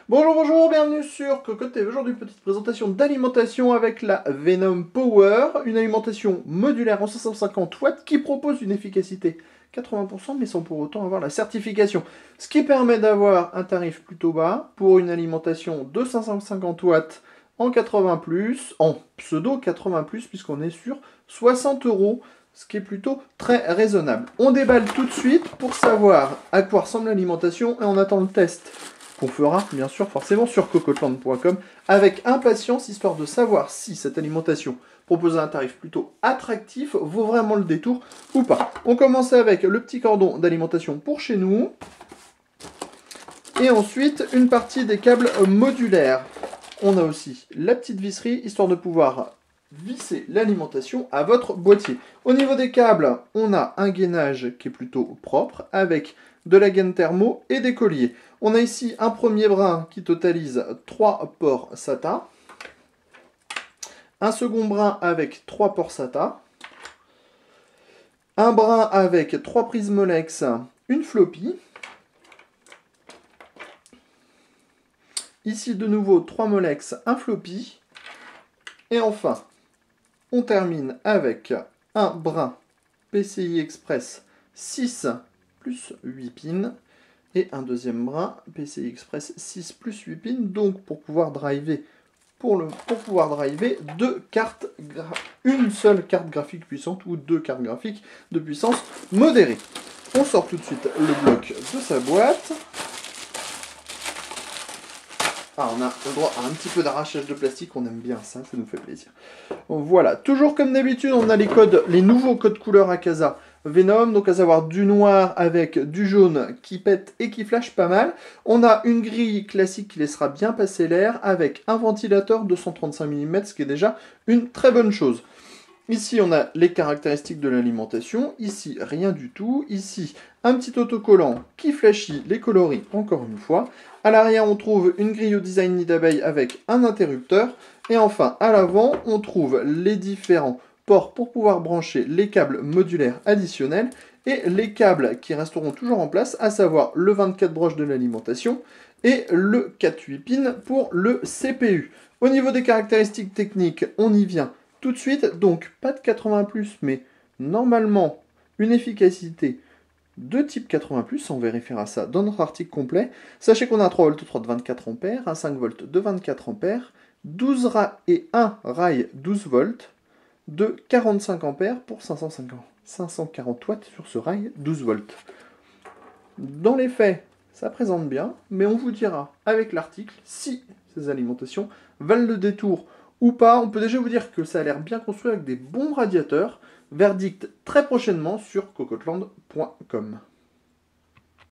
Bonjour, bonjour, bienvenue sur Cocotte TV. Aujourd'hui, petite présentation d'alimentation avec la Venom Power, une alimentation modulaire en 550 watts qui propose une efficacité 80%, mais sans pour autant avoir la certification. Ce qui permet d'avoir un tarif plutôt bas pour une alimentation de 550 watts en 80+, en pseudo 80+, puisqu'on est sur 60 €, ce qui est plutôt très raisonnable. On déballe tout de suite pour savoir à quoi ressemble l'alimentation et on attend le test qu'on fera bien sûr forcément sur cocotland.com avec impatience, histoire de savoir si cette alimentation proposée à un tarif plutôt attractif vaut vraiment le détour ou pas. On commence avec le petit cordon d'alimentation pour chez nous, et ensuite une partie des câbles modulaires. On a aussi la petite visserie, histoire de pouvoir visser l'alimentation à votre boîtier. Au niveau des câbles, on a un gainage qui est plutôt propre, avec de la gaine thermo et des colliers. On a ici un premier brin qui totalise 3 ports SATA, un second brin avec 3 ports SATA, un brin avec 3 prises Molex, une floppy, ici de nouveau 3 Molex, un floppy, et enfin on termine avec un brin PCI Express 6 plus 8 pins, et un deuxième brin PCI Express 6 plus 8 pins, donc pour pouvoir driver une seule carte graphique puissante ou deux cartes graphiques de puissance modérée. On sort tout de suite le bloc de sa boîte. Ah, on a le droit à un petit peu d'arrachage de plastique, on aime bien ça, ça nous fait plaisir. Voilà, toujours comme d'habitude, on a les nouveaux codes couleurs Akaza Venom, donc à savoir du noir avec du jaune qui pète et qui flash pas mal. On a une grille classique qui laissera bien passer l'air avec un ventilateur de 135 mm, ce qui est déjà une très bonne chose. Ici, on a les caractéristiques de l'alimentation. Ici, rien du tout. Ici, un petit autocollant qui flashie les coloris, encore une fois. À l'arrière, on trouve une grille au design nid d'abeille avec un interrupteur. Et enfin, à l'avant, on trouve les différents ports pour pouvoir brancher les câbles modulaires additionnels et les câbles qui resteront toujours en place, à savoir le 24 broches de l'alimentation et le 4-8 pins pour le CPU. Au niveau des caractéristiques techniques, on y vient tout de suite. Donc pas de 80+, mais normalement une efficacité de type 80+, on vérifiera ça dans notre article complet. Sachez qu'on a un 3 v 3 de 24 ampères, un 5 v de 24 ampères, 12 rails et un rail 12 volts de 45 ampères pour 540 watts sur ce rail 12 volts. Dans les faits, ça présente bien, mais on vous dira avec l'article si ces alimentations valent le détour ou pas. On peut déjà vous dire que ça a l'air bien construit avec des bons radiateurs. Verdict très prochainement sur cocotland.com.